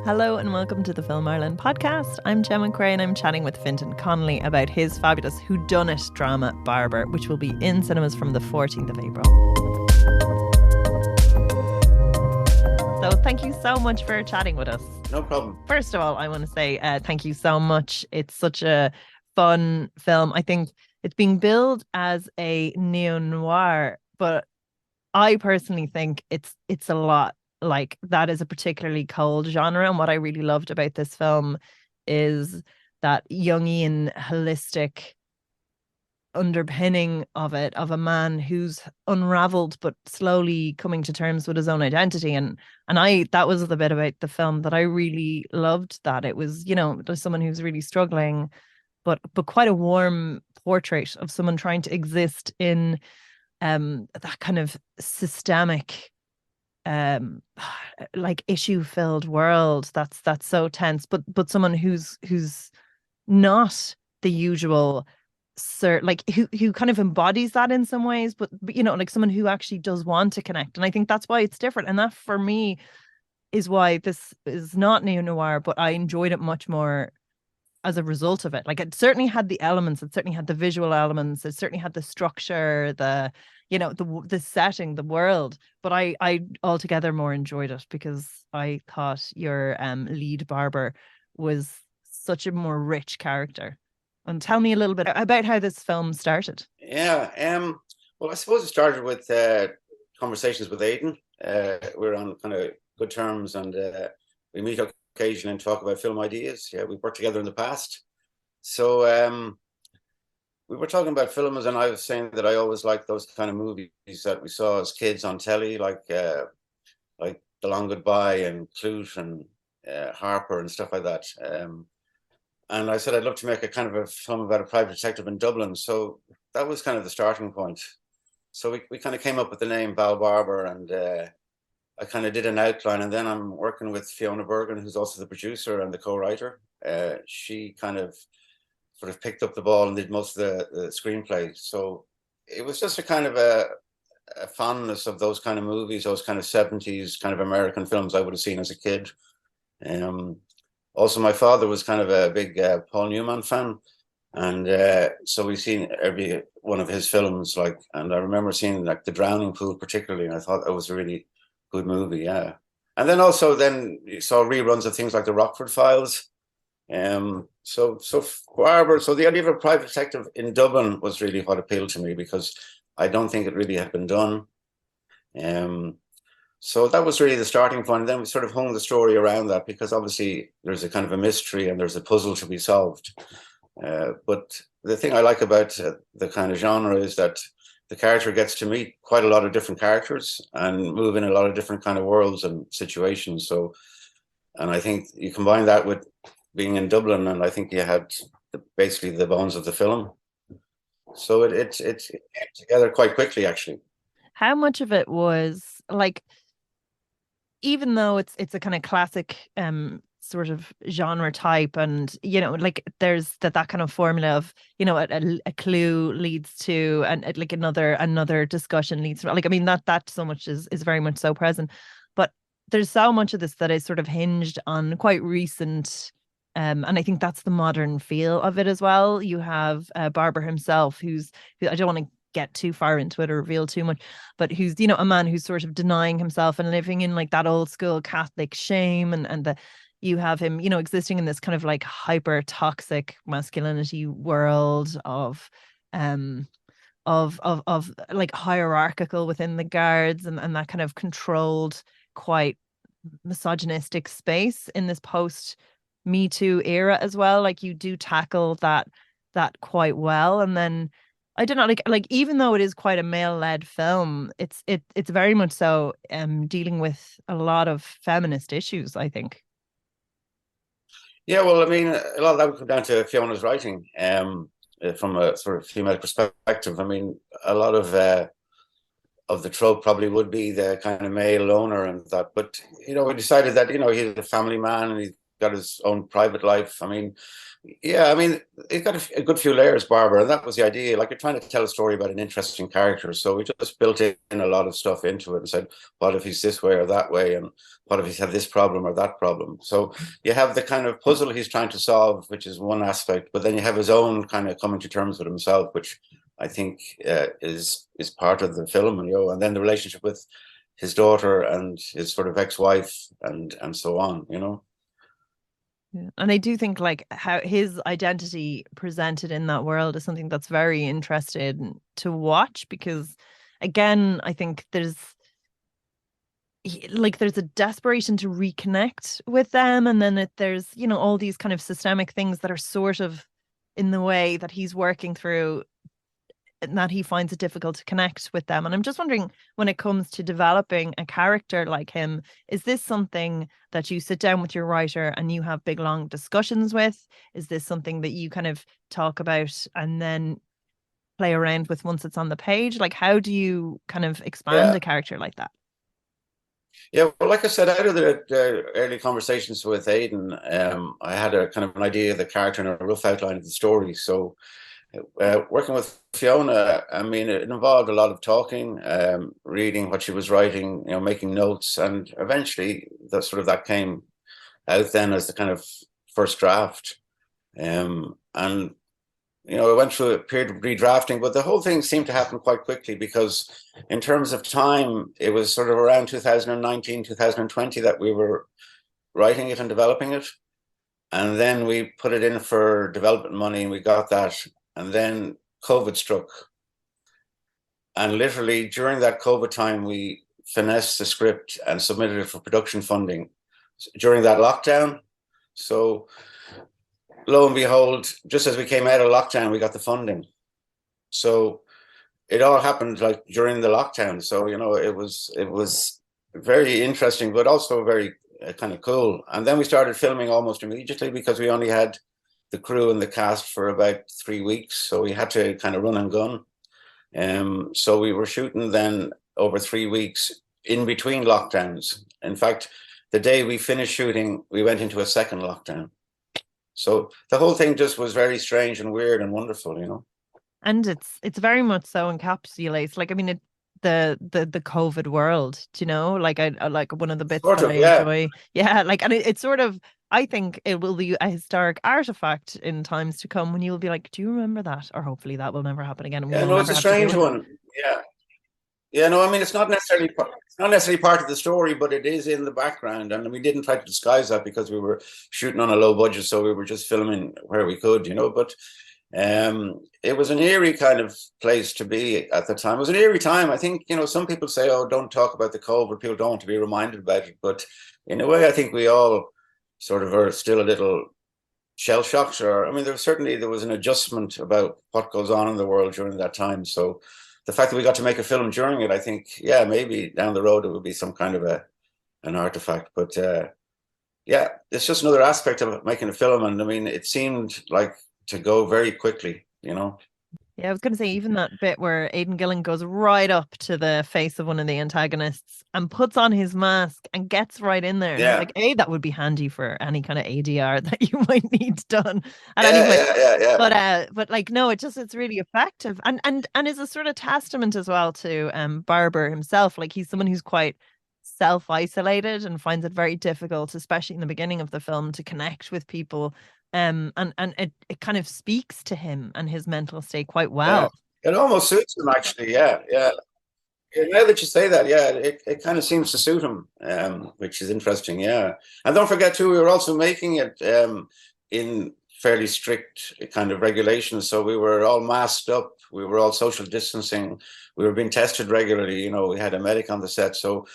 Hello and welcome to the Film Ireland podcast. I'm Gemma Creagh and I'm chatting with Fintan Connolly about his fabulous whodunit drama Barber, which will be in cinemas from the 14th of April. So thank you so much for chatting with us. No problem. First of all, I want to say thank you so much. It's such a fun film. I think it's being billed as a neo-noir, but I personally think it's a lot. Like, that is a particularly cold genre, and what I really loved about this film is that Jungian holistic underpinning of it, of a man who's unraveled but slowly coming to terms with his own identity. And I that was the bit about the film that I really loved, that it was, you know, there's someone who's really struggling, but quite a warm portrait of someone trying to exist in that kind of systemic like issue filled world that's so tense, but someone who's not the usual like who kind of embodies that in some ways, but you know, like someone who actually does want to connect. And I think that's why it's different, and that for me is why this is not neo-noir, but I enjoyed it much more as a result of it. Like, it certainly had the elements, it certainly had the visual elements, it certainly had the structure, the, you know, the setting, the world, but I altogether more enjoyed it because I thought your lead Barber was such a more rich character. And tell me a little bit about how this film started. Yeah, well, I suppose it started with conversations with Aidan. We're on kind of good terms, and we meet occasionally and talk about film ideas. Yeah, we've worked together in the past. So we were talking about films, and I was saying that I always liked those kind of movies that we saw as kids on telly, like The Long Goodbye and Clute and Harper and stuff like that. And I said I'd love to make a kind of a film about a private detective in Dublin. So that was kind of the starting point. So we kind of came up with the name Val Barber, and I kind of did an outline, and then I'm working with Fiona Bergin, who's also the producer and the co-writer. She kind of sort of picked up the ball and did most of the screenplay. So it was just a kind of a fondness of those kind of movies, those kind of 70s kind of American films I would have seen as a kid. Also, my father was kind of a big Paul Newman fan, and so we've seen every one of his films. Like, and I remember seeing like The Drowning Pool particularly, and I thought that was a really good movie. Yeah, and then also then you saw reruns of things like The Rockford Files. So Barber. So the idea of a private detective in Dublin was really what appealed to me, because I don't think it really had been done. So that was really the starting point. And then we sort of hung the story around that, because obviously there's a kind of a mystery and there's a puzzle to be solved. But the thing I like about the kind of genre is that the character gets to meet quite a lot of different characters and move in a lot of different kind of worlds and situations. So, and I think you combine that with being in Dublin, and I think you had basically the bones of the film. So it came together quite quickly, actually. How much of it was like, even though it's a kind of classic sort of genre type, and you know, like there's that kind of formula of, you know, a clue leads to, and like another discussion leads to, like, I mean, that so much is very much so present, but there's so much of this that is sort of hinged on quite recent, and I think that's the modern feel of it as well. You have Barber himself, who I don't want to get too far into it or reveal too much, but who's, you know, a man who's sort of denying himself and living in like that old school Catholic shame, and the you have him, you know, existing in this kind of like hyper toxic masculinity world of like hierarchical within the guards, and that kind of controlled, quite misogynistic space in this post Me Too era as well. Like, you do tackle that quite well. And then I don't know, like even though it is quite a male-led film, it's very much so dealing with a lot of feminist issues, I think. Yeah, well, I mean, a lot of that would come down to Fiona's writing. From a sort of female perspective, I mean, a lot of the trope probably would be the kind of male loner and that. But you know, we decided that, you know, he's a family man and he's got his own private life. I mean, yeah, I mean, it got a good few layers, Barber, and that was the idea. Like, you're trying to tell a story about an interesting character, so we just built in a lot of stuff into it and said, what if he's this way or that way, and what if he's had this problem or that problem? So you have the kind of puzzle he's trying to solve, which is one aspect, but then you have his own kind of coming to terms with himself, which I think is part of the film, and then the relationship with his daughter and his sort of ex-wife and so on. Yeah. And I do think like how his identity presented in that world is something that's very interesting to watch because again, I think there's a desperation to reconnect with them and then there's all these kind of systemic things that are sort of in the way that he's working through and that he finds it difficult to connect with them. And I'm just wondering, when it comes to developing a character like him, is this something that you sit down with your writer and you have big long discussions with? Is this something that you kind of talk about and then play around with once it's on the page? Like, how do you kind of expand Yeah. a character like that? Yeah, well, like I said, out of the early conversations with Aidan, I had a kind of an idea of the character and a rough outline of the story. So working with Fiona, I mean, it involved a lot of talking, reading what she was writing, making notes, and eventually that came out then as the kind of first draft. And I went through a period of redrafting, but the whole thing seemed to happen quite quickly because, in terms of time, it was sort of around 2019, 2020 that we were writing it and developing it. And then we put it in for development money and we got that. And then COVID struck. And literally during that COVID time, we finessed the script and submitted it for production funding during that lockdown. So lo and behold, just as we came out of lockdown, we got the funding. So it all happened like during the lockdown. So, it was very interesting, but also very kind of cool. And then we started filming almost immediately because we only had the crew and the cast for about 3 weeks. So we had to kind of run and gun. So we were shooting then over 3 weeks in between lockdowns. In fact, the day we finished shooting, we went into a second lockdown. So the whole thing just was very strange and weird and wonderful. And it's very much so encapsulates, like, I mean, the COVID world, like I like one of the bits Sort that of, I yeah. enjoy. Yeah, like, and it's sort of, I think it will be a historic artifact in times to come when you'll be like, do you remember that? Or hopefully that will never happen again and we Yeah, will no, it's never a have to deal strange with it. one. Yeah. Yeah, no, I mean, it's not necessarily part of the story, but it is in the background, and we didn't try to disguise that because we were shooting on a low budget, so we were just filming where we could. But it was an eerie kind of place to be at the time. It was an eerie time. I think some people say, "Oh, don't talk about the COVID." People don't want to be reminded about it, but in a way, I think we all sort of are still a little shell shocked. Or I mean, there was an adjustment about what goes on in the world during that time. So the fact that we got to make a film during it, I think, yeah, maybe down the road it would be some kind of an artifact. But yeah, it's just another aspect of making a film, and I mean, it seemed like to go very quickly. Yeah, I was going to say, even that bit where Aidan Gillen goes right up to the face of one of the antagonists and puts on his mask and gets right in there. And it's Yeah, like, that would be handy for any kind of ADR that you might need done at any yeah, point. yeah, yeah, yeah. But like, no, it's really effective and is a sort of testament as well to Barber himself. Like, he's someone who's quite self-isolated and finds it very difficult, especially in the beginning of the film, to connect with people. And it kind of speaks to him and his mental state quite Yeah. well. It almost suits him, actually. Yeah, yeah. Yeah, now that you say that, yeah, it kind of seems to suit him, which is interesting. Yeah, and don't forget too, we were also making it in fairly strict kind of regulations. So we were all masked up, we were all social distancing, we were being tested regularly. We had a medic on the set, so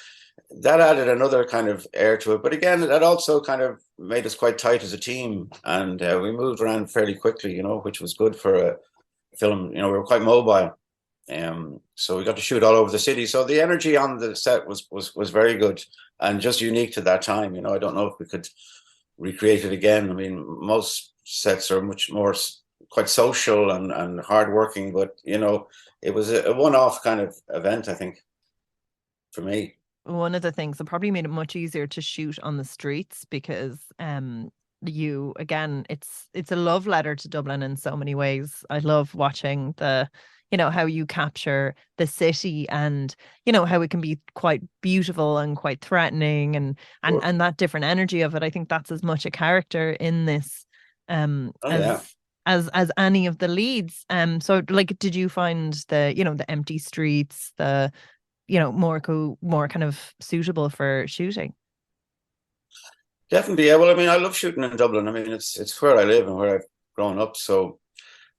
that added another kind of air to it. But again, that also kind of made us quite tight as a team, and we moved around fairly quickly. Which was good for a film. We were quite mobile. So we got to shoot all over the city. So the energy on the set was very good and just unique to that time. I don't know if we could recreate it again. I mean, most sets are much more quite social and hardworking, but it was a one-off kind of event, I think, for me. One of the things that probably made it much easier to shoot on the streets because you again, it's a love letter to Dublin in so many ways. I love watching the, how you capture the city, and how it can be quite beautiful and quite threatening, and Sure. and that different energy of it. I think that's as much a character in this Oh yeah. as any of the leads. So like, did you find the empty streets, the more kind of suitable for shooting? Definitely, yeah. Well, I mean, I love shooting in Dublin. I mean, it's where I live and where I've grown up, so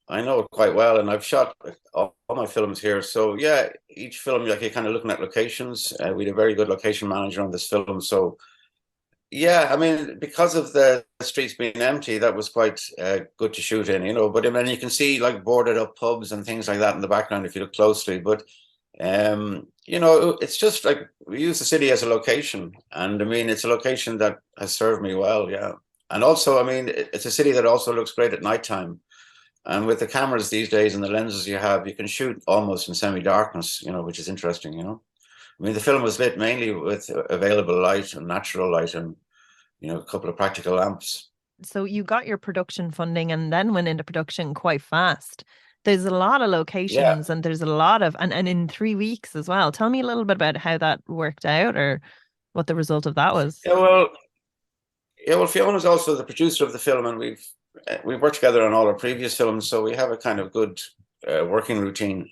I know it quite well. And I've shot all my films here. So yeah, each film, like, you're kind of looking at locations. We had a very good location manager on this film. So yeah, I mean, because of the streets being empty, that was quite good to shoot in, you know. But I mean, you can see like boarded up pubs and things like that in the background if you look closely. But it's just like we use the city as a location, and I mean, it's a location that has served me well, yeah. And also, I mean, it's a city that also looks great at nighttime. And with the cameras these days and the lenses you have, you can shoot almost in semi-darkness, which is interesting, you know. I mean, the film was lit mainly with available light and natural light and, a couple of practical lamps. So you got your production funding and then went into production quite fast. There's a lot of Yeah. locations, and there's a lot of, and in 3 weeks as well. Tell me a little bit about how that worked out, or what the result of that was. Yeah, well, Fiona's also the producer of the film, and we've worked together on all our previous films, so we have a kind of good working routine.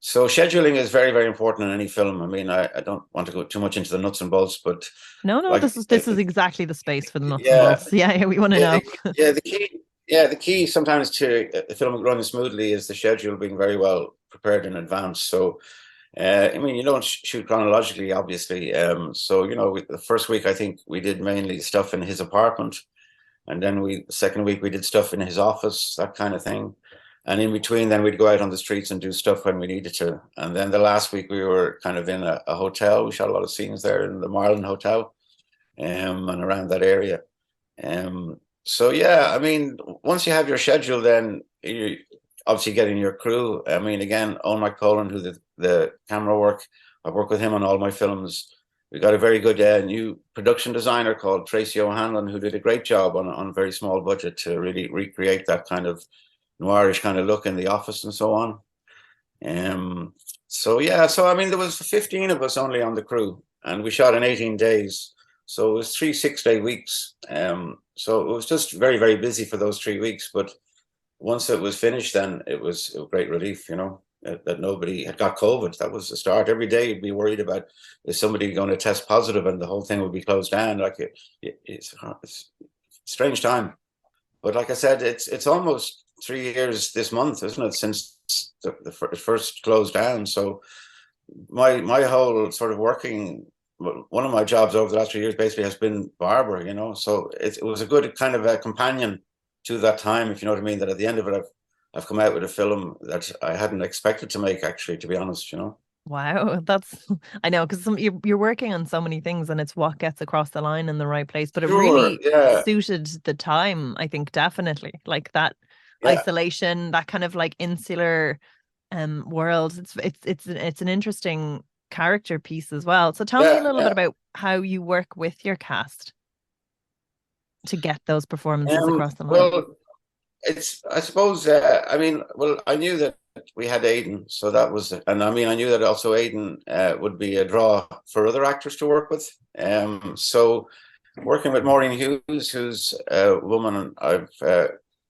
So scheduling is very, very important in any film. I mean, I don't want to go too much into the nuts and bolts, but No, like, this is exactly the space for the nuts and yeah, bolts. Yeah, yeah, we want to yeah, know. the key sometimes to a film running smoothly is the schedule being very well prepared in advance. So I mean, you don't shoot chronologically, obviously. So the first week I think we did mainly stuff in his apartment, and then the second week we did stuff in his office, that kind of thing. And in between, then we'd go out on the streets and do stuff when we needed to. And then the last week we were kind of in a hotel. We shot a lot of scenes there in the Marlin Hotel, and around that area. So yeah, I mean, once you have your schedule, then you obviously getting your crew. I mean, again, Owen McCollan, who the camera work, I've worked with him on all my films. We got a very good new production designer called Tracy O'Hanlon, who did a great job on a very small budget to really recreate that kind of noirish kind of look in the office and so on. So yeah, so I mean, there was 15 of us only on the crew, and we shot in 18 days. So it was 3 6-day weeks. So it was just very, very busy for those 3 weeks. But once it was finished, then it was a great relief, that nobody had got COVID. That was the start. Every day you'd be worried about, is somebody going to test positive, and the whole thing would be closed down. Like it's a strange time. But like I said, it's almost 3 years this month, isn't it, since the first closed down. So my whole sort of working, one of my jobs over the last 3 years basically has been barber, so it was a good kind of a companion to that time, if you know what I mean, that at the end of it I've come out with a film that I hadn't expected to make, actually, to be honest. Wow, that's I know, because you're working on so many things, and it's what gets across the line in the right place. But it Sure, really yeah, suited the time, I think, definitely. Like that yeah, isolation, that kind of like insular world. It's an interesting character piece as well. So tell me a yeah, little bit yeah. about how you work with your cast to get those performances across the line. Well, I suppose, I mean, well, I knew that we had Aidan, so that was, and I mean, I knew that also Aidan would be a draw for other actors to work with. So working with Maureen Hughes, who's a woman I've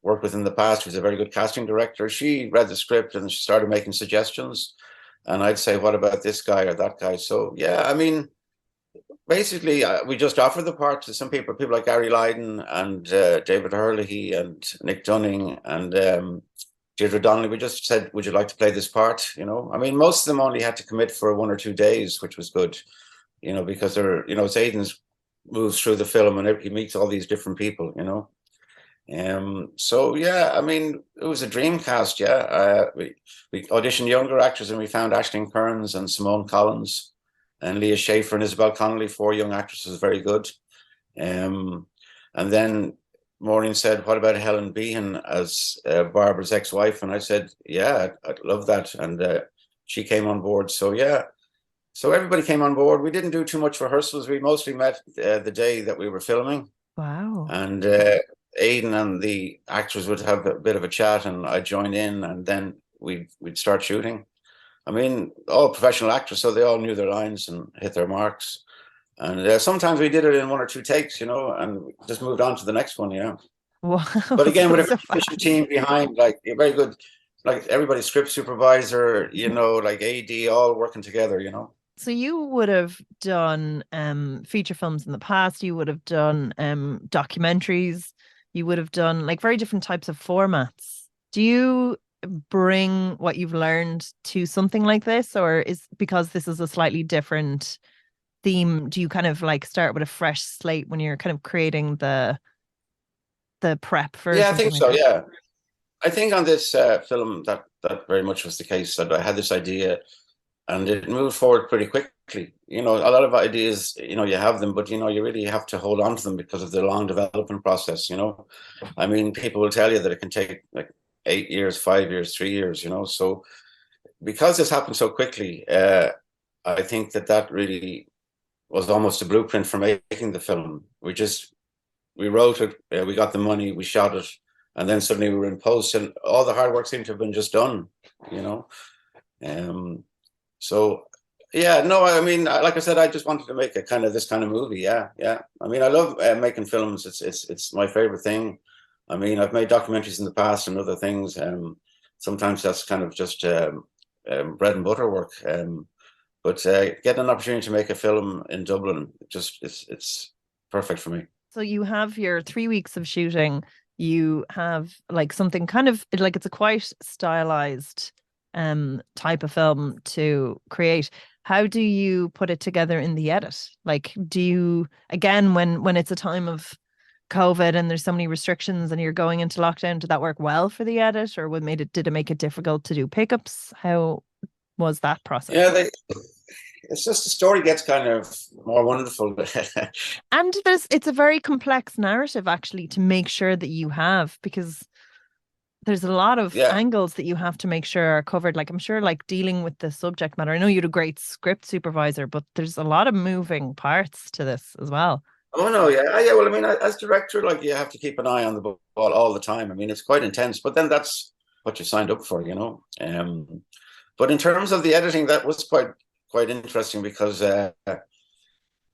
worked with in the past, who's a very good casting director, she read the script and she started making suggestions. And I'd say, what about this guy or that guy? So yeah, I mean, basically, we just offered the part to some people like Gary Lydon and David Hurley and Nick Dunning and Deirdre Donnelly. We just said, would you like to play this part? I mean, most of them only had to commit for 1 or 2 days, which was good, because it's Aidan's moves through the film and he meets all these different people. So yeah, I mean, it was a dream cast. Yeah, we auditioned younger actors, and we found Aisling Kearns and Simone Collins and Leah Schaefer and Isabel Connolly, 4 young actresses, very good. And then Maureen said, what about Helen Behan as Barbara's ex-wife? And I said, yeah, I'd love that. And she came on board. So yeah, so everybody came on board. We didn't do too much rehearsals. We mostly met the day that we were filming. Wow. And Aidan and the actors would have a bit of a chat, and I'd join in, and then we'd start shooting. I mean, all professional actors, so they all knew their lines and hit their marks. And sometimes we did it in one or two takes, and just moved on to the next one. Yeah. Wow. But again, with a That's so very efficient fast. team behind, like a very good, like everybody, script supervisor, like AD, all working together. So you would have done feature films in the past, you would have done documentaries, you would have done like very different types of formats. Do you bring what you've learned to something like this, or is because this is a slightly different theme, do you kind of like start with a fresh slate when you're kind of creating the prep for Yeah, I something think like so. this? Yeah, I think on this film that very much was the case. That I had this idea, and it moved forward pretty quickly. A lot of ideas, you have them, but you really have to hold on to them because of the long development process. I mean, people will tell you that it can take like 8 years, 5 years, 3 years. So because this happened so quickly, I think that really was almost a blueprint for making the film. We wrote it, we got the money, we shot it, and then suddenly we were in post, and all the hard work seemed to have been just done. You know, um, so yeah, no, I mean, like I said, I just wanted to make a kind of this kind of movie. Yeah, yeah. I mean, I love making films. It's my favorite thing. I mean, I've made documentaries in the past and other things. Sometimes that's kind of just bread and butter work. But getting an opportunity to make a film in Dublin, just it's perfect for me. So you have your 3 weeks of shooting. You have like something kind of like it's a quite stylized type of film to create. How do you put it together in the edit? Like, do you again when it's a time of COVID and there's so many restrictions and you're going into lockdown, did that work well for the edit, or what made it did it make it difficult to do pickups? How was that Yeah, process? it's just the story gets kind of more wonderful. And it's a very complex narrative actually to make sure that you have, because there's a lot of Yeah. angles that you have to make sure are covered. Like I'm sure like dealing with the subject matter. I know you're a great script supervisor, but there's a lot of moving parts to this as well. Oh no, yeah, yeah. Well, I mean, as director, like you have to keep an eye on the ball all the time. I mean, it's quite intense, but then that's what you signed up for. But in terms of the editing, that was quite interesting because of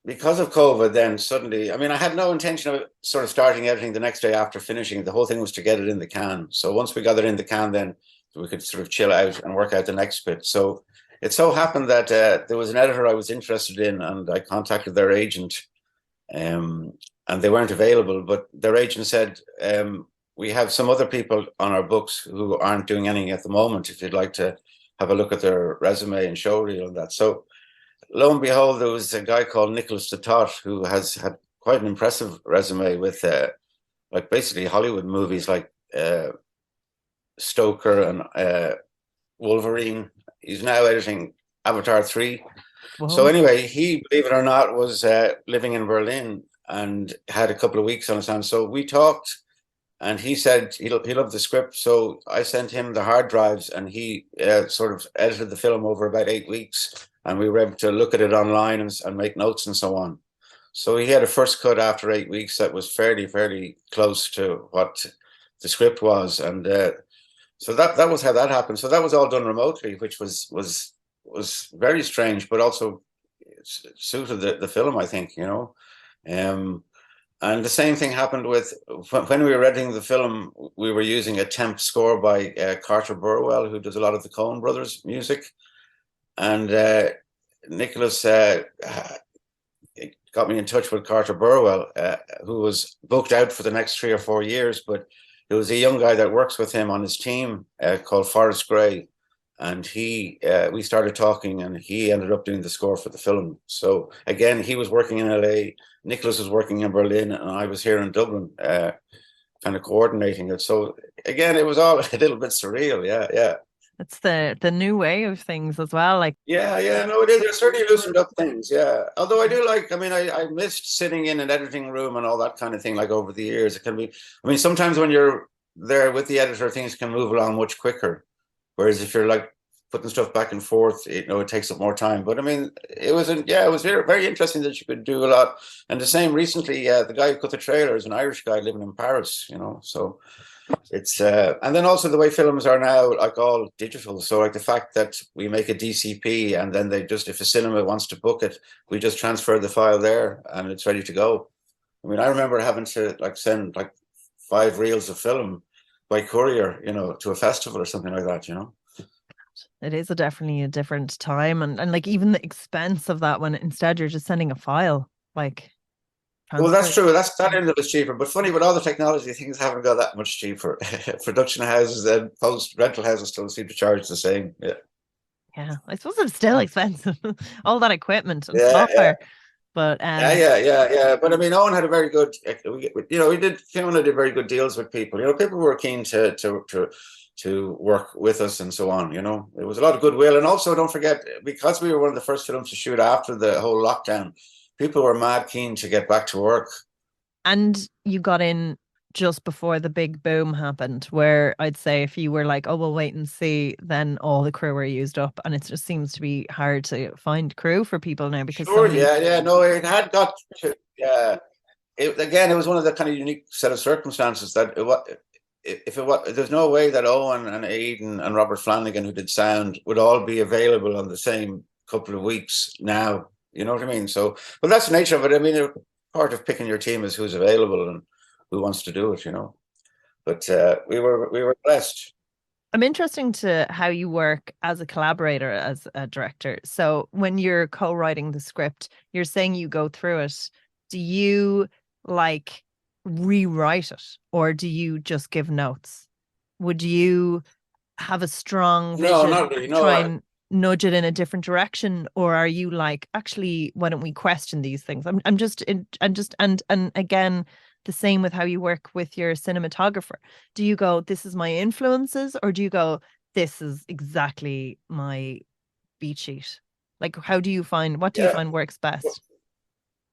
COVID. Then suddenly, I mean, I had no intention of sort of starting editing the next day after finishing. The whole thing was to get it in the can. So once we got it in the can, then we could sort of chill out and work out the next bit. So it so happened that there was an editor I was interested in, and I contacted their agent. Um, and they weren't available, but their agent said, we have some other people on our books who aren't doing anything at the moment. If you'd like to have a look at their resume and show reel and that. So lo and behold, there was a guy called Nicholas the Thwart who has had quite an impressive resume with like basically Hollywood movies like Stoker and Wolverine. He's now editing Avatar 3. So Whoa. anyway, he, believe it or not, was living in Berlin and had a couple of weeks on his hands. So we talked, and he said he loved the script. So I sent him the hard drives, and he sort of edited the film over about 8 weeks, and we were able to look at it online and make notes and so on. So he had a first cut after 8 weeks that was fairly close to what the script was, and so that was how that happened. So that was all done remotely, which was very strange, but also suited the film, I think. And the same thing happened with when we were editing the film. We were using a temp score by Carter Burwell, who does a lot of the Coen Brothers music, and Nicholas got me in touch with Carter Burwell, who was booked out for the next 3 or 4 years, but there was a young guy that works with him on his team called Forrest Gray, and we started talking, and he ended up doing the score for the film. So again, he was working in LA, Nicholas was working in Berlin, and I was here in Dublin, kind of coordinating it. So again, it was all a little bit surreal. Yeah, yeah. It's the new way of things as well. Like Yeah, yeah, no, it is. It certainly loosened up things. Yeah, although I do like. I mean, I missed sitting in an editing room and all that kind of thing. Like over the years, it can be. I mean, sometimes when you're there with the editor, things can move along much quicker. Whereas if you're like putting stuff back and forth, it takes up more time. But I mean, it was very, very interesting that you could do a lot. And the same recently, the guy who cut the trailer is an Irish guy living in Paris, so it's and then also the way films are now, like all digital. So like the fact that we make a DCP and then if a cinema wants to book it, we just transfer the file there and it's ready to go. I mean, I remember having to send 5 reels of film by courier, to a festival or something like that, It is definitely a different time, and like even the expense of that when instead you're just sending a file, like Well, transfer. that's true. That end of it's cheaper. But funny, with all the technology, things haven't got that much cheaper. Production houses and post rental houses still seem to charge the same. Yeah. Yeah, I suppose it's still expensive, all that equipment and Yeah, yeah. software. But Yeah. But I mean, Owen had a very good, Fiona did very good deals with people. People were keen to work with us and so on. There was a lot of goodwill. And also, don't forget, because we were one of the first films to shoot after the whole lockdown, people were mad keen to get back to work. And you got in just before the big boom happened, where I'd say if you were like, oh, we'll wait and see, then all the crew were used up. And it just seems to be hard to find crew for people now because so Sure, many. yeah. No, it had got to, yeah. It was one of the kind of unique set of circumstances that if it was, there's no way that Owen and Aidan and Robert Flanagan, who did sound, would all be available on the same couple of weeks now. You know what I mean? So, but that's the nature of it. I mean, part of picking your team is who's available and who wants to do it. But we were blessed. I'm interested to how you work as a collaborator, as a director. So when you're co-writing the script, you're saying you go through it. Do you like rewrite it or do you just give notes? Would you have a strong No, vision not really. and No, try and nudge it in a different direction, or are you like, actually, why don't we question these things? I'm just in, and again, the same with how you work with your cinematographer. Do you go, this is my influences, or do you go, this is exactly my beat sheet? Like, how do you find, what do you yeah. find works Well, best?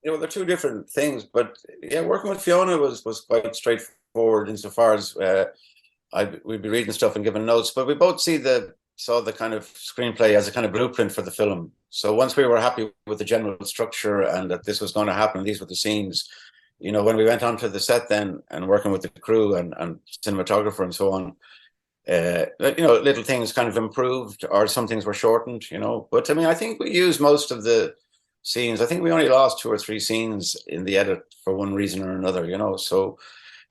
they're two different things. But yeah, working with Fiona was quite straightforward insofar as we'd be reading stuff and giving notes, but we both saw the kind of screenplay as a kind of blueprint for the film. So once we were happy with the general structure and that this was going to happen, these were the scenes, when we went onto the set then and working with the crew and cinematographer and so on, little things kind of improved or some things were shortened, But I mean, I think we used most of the scenes. I think we only lost 2 or 3 scenes in the edit for one reason or another, So,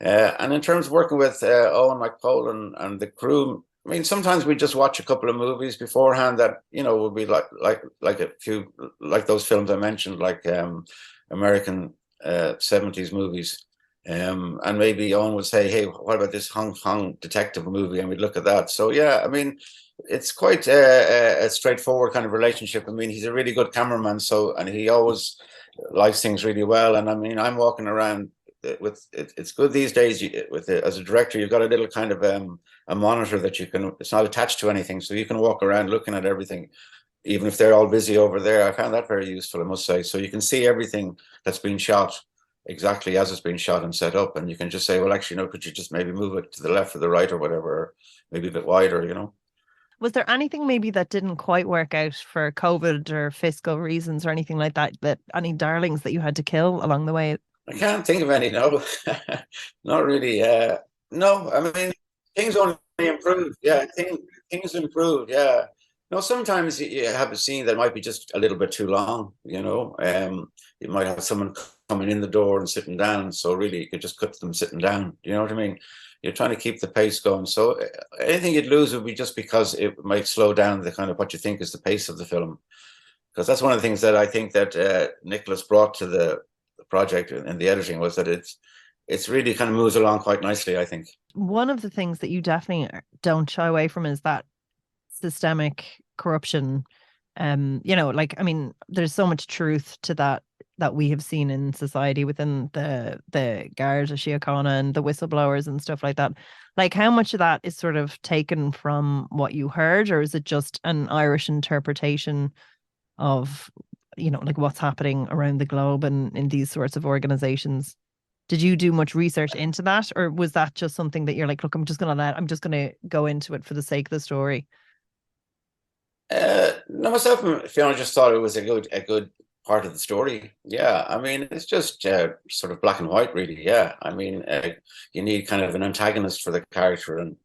and in terms of working with Owen McPole and the crew, I mean, sometimes we just watch a couple of movies beforehand that would be like a few like those films I mentioned, like American 70s movies, and maybe Owen would say, "Hey, what about this Hong Kong detective movie?" And we'd look at that. So yeah, I mean, it's quite a straightforward kind of relationship. I mean, he's a really good cameraman, and he always likes things really well. And I mean, I'm walking around with it, it's good these days as a director, you've got a little kind of a monitor that it's not attached to anything, so you can walk around looking at everything, even if they're all busy over there. I found that very useful, I must say. So you can see everything that's been shot exactly as it's been shot and set up, and you can just say, well, actually, no, could you just maybe move it to the left or the right or whatever, or maybe a bit wider. Was there anything maybe that didn't quite work out for COVID or fiscal reasons or anything like that, that any darlings that you had to kill along the way? I can't think of any. No, not really. No, I mean, things only improved. Yeah, things improved. Yeah. No, sometimes you have a scene that might be just a little bit too long. You might have someone coming in the door and sitting down. So really, you could just cut them sitting down. You know what I mean? You're trying to keep the pace going. So anything you'd lose would be just because it might slow down the kind of what you think is the pace of the film. Because that's one of the things that I think that Nicholas brought to the project and the editing, was that it's really kind of moves along quite nicely, I think. One of the things that you definitely don't shy away from is that systemic corruption. Like, I mean, there's so much truth to that we have seen in society within the Guard of Síochána and the whistleblowers and stuff like that. Like, how much of that is sort of taken from what you heard, or is it just an Irish interpretation of, like what's happening around the globe and in these sorts of organizations? Did you do much research into that, or was that just something that you're like, look, I'm just gonna go into it for the sake of the story? No, myself and Fiona just thought it was a good part of the story. Yeah, I mean, it's just sort of black and white, really. Yeah, I mean, you need kind of an antagonist for the character, and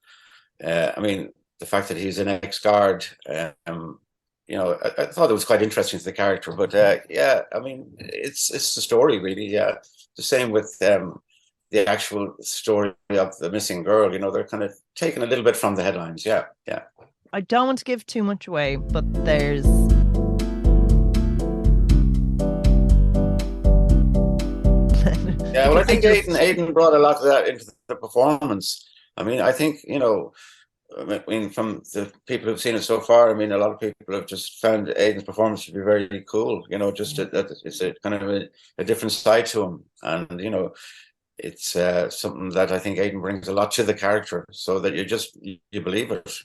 I mean, the fact that he's an ex-guard, I thought it was quite interesting to the character. But yeah, I mean, it's the story, really. Yeah, the same with the actual story of the missing girl. They're kind of taken a little bit from the headlines. Yeah, yeah. I don't want to give too much away, but there's Yeah, well, I because think Aidan brought a lot of that into the performance. I mean, I think, I mean, from the people who've seen it so far, I mean, a lot of people have just found Aidan's performance to be very cool. Just that it's a kind of a different side to him, and it's something that I think Aidan brings a lot to the character, so that you believe it.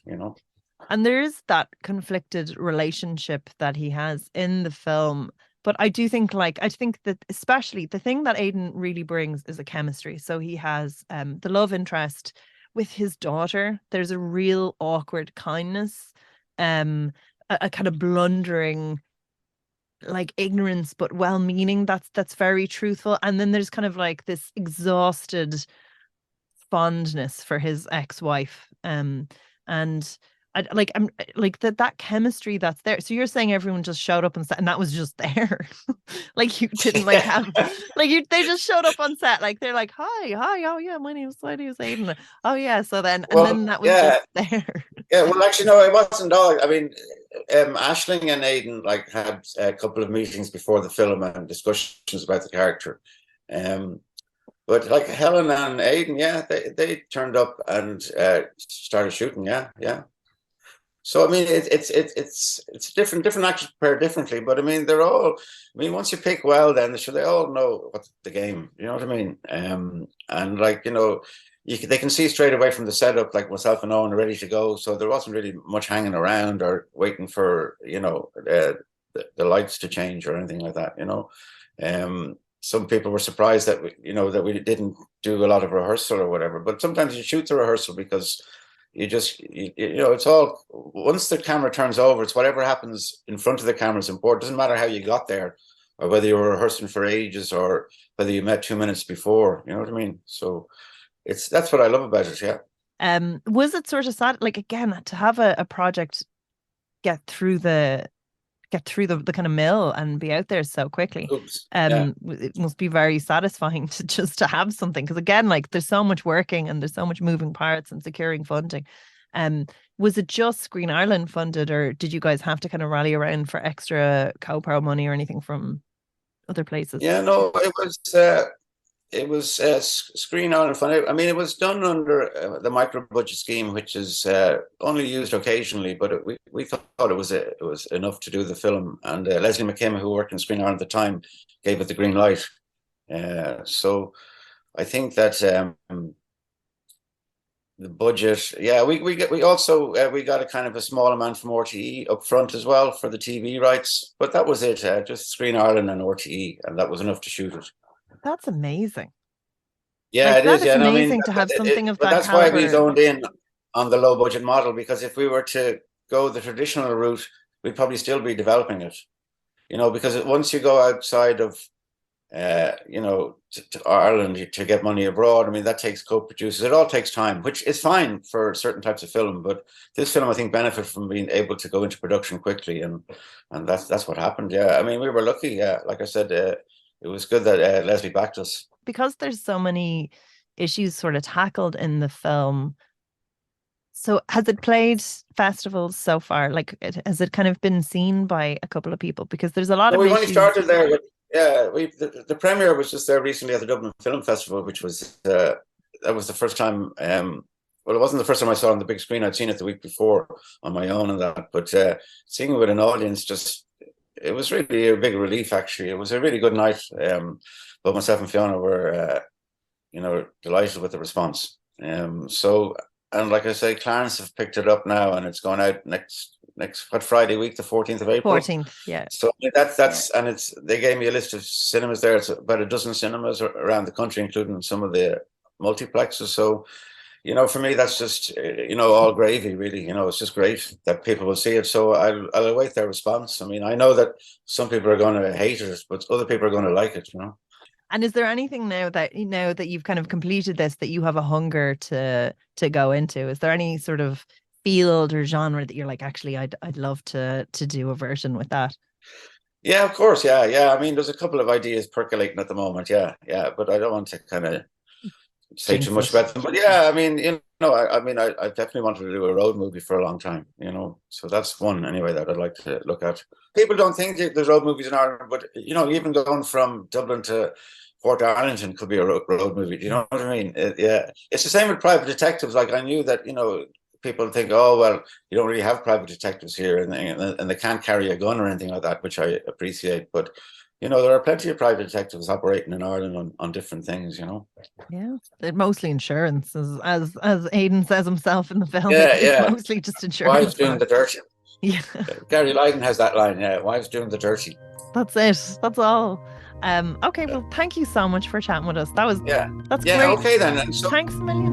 And there is that conflicted relationship that he has in the film. But I do think, I think that especially the thing that Aidan really brings is a chemistry. So he has the love interest with his daughter. There's a real awkward kindness, a kind of blundering, like ignorance, but well-meaning. That's very truthful. And then there's kind of like this exhausted fondness for his ex-wife. And I'm like that chemistry that's there. So you're saying everyone just showed up on set and that was just there. Like you didn't have they just showed up on set, like they're like, hi, oh yeah, my name's Aiden. Oh yeah, so then and then Well, that was yeah, just there. yeah. Well, actually, no, it wasn't all. I mean, Aisling and Aidan had a couple of meetings before the film and discussions about the character. Um, but like Helen and Aidan, yeah, they turned up and started shooting. Yeah, yeah. So I mean, it's different actors prepare differently, but I mean, they're all. I mean, once you pick well, then they all know what's the game. You know what I mean? And like they can see straight away from the setup, like myself and Owen are ready to go. So there wasn't really much hanging around or waiting for the lights to change or anything like that. Some people were surprised that we didn't do a lot of rehearsal or whatever. But sometimes you shoot the rehearsal because it's all once the camera turns over, it's whatever happens in front of the camera is important. It doesn't matter how you got there or whether you were rehearsing for ages or whether you met 2 minutes before. You know what I mean? So that's what I love about it. Yeah. Was it sort of sad, like again, to have a project get through the kind of mill and be out there so quickly? Oops. Yeah. It must be very satisfying to have something, because again, like there's so much working and there's so much moving parts and securing funding. Was it just Screen Ireland funded, or did you guys have to kind of rally around for extra co-pro money or anything from other places? Yeah, no, it was Screen Ireland Fund. I mean, it was done under the micro budget scheme, which is only used occasionally, but we thought it was enough to do the film. And Leslie McKim, who worked in Screen Ireland at the time, gave it the green light. So I think that the budget, yeah, we also we got a kind of a small amount from RTE up front as well for the TV rights, but that was it. Just Screen Ireland and RTE, and that was enough to shoot it. That's amazing. Yeah, Like it that is. is Yeah, and I mean, amazing to have something of but that that's why we caliber. zoned in on the low budget model, because if we were to go the traditional route, we'd probably still be developing it. Because once you go outside of, to Ireland to get money abroad, I mean, that takes co-producers. It all takes time, which is fine for certain types of film. But this film, I think, benefit from being able to go into production quickly, and that's what happened. Yeah, I mean, we were lucky. Yeah, like I said, it was good that Leslie backed us. Because there's so many issues sort of tackled in the film. So has it played festivals so far? Like, has it kind of been seen by a couple of people? Because there's a lot No, of we've only issues. started there. Yeah, the premiere was just there recently at the Dublin Film Festival, which was that was the first time. Well, it wasn't the first time I saw it on the big screen. I'd seen it the week before on my own and that, but seeing it with an audience, it was really a big relief. Actually, it was a really good night. But myself and Fiona were, delighted with the response. So, and like I say, Clarence have picked it up now, and it's going out next what Friday week, the 14th of April. 14th, yeah. So that's and they gave me a list of cinemas there. It's about a dozen cinemas around the country, including some of the multiplexes. So for me, that's just, all gravy, really. It's just great that people will see it. So I'll await their response. I mean, I know that some people are going to hate it, but other people are going to like it. And is there anything now that that you've kind of completed this that you have a hunger to go into? Is there any sort of field or genre that you're like, actually, I'd love to do a version with that? Yeah, of course. Yeah, yeah. I mean, there's a couple of ideas percolating at the moment. Yeah, yeah. But I don't want to kind of say too Jinx much it. about them. But yeah, I mean, I definitely wanted to do a road movie for a long time. So that's one anyway that I'd like to look at. People don't think that there's road movies in Ireland, but even going from Dublin to Port Arlington could be a road movie. Do you know what I mean? Yeah, it's the same with private detectives. Like I knew that people think, oh well, you don't really have private detectives here, and they can't carry a gun or anything like that, which I appreciate. But there are plenty of private detectives operating in Ireland on different things. Yeah, they're mostly insurance, as Aidan says himself in the film. Yeah, It's yeah. mostly just Wives insurance doing work. the dirty. Yeah, Gary Lydon has that line. Yeah, wives doing the dirty. that's it. That's all. Okay, well, thank you so much for chatting with us. Yeah, That's yeah. great. Okay then. So Thanks a million.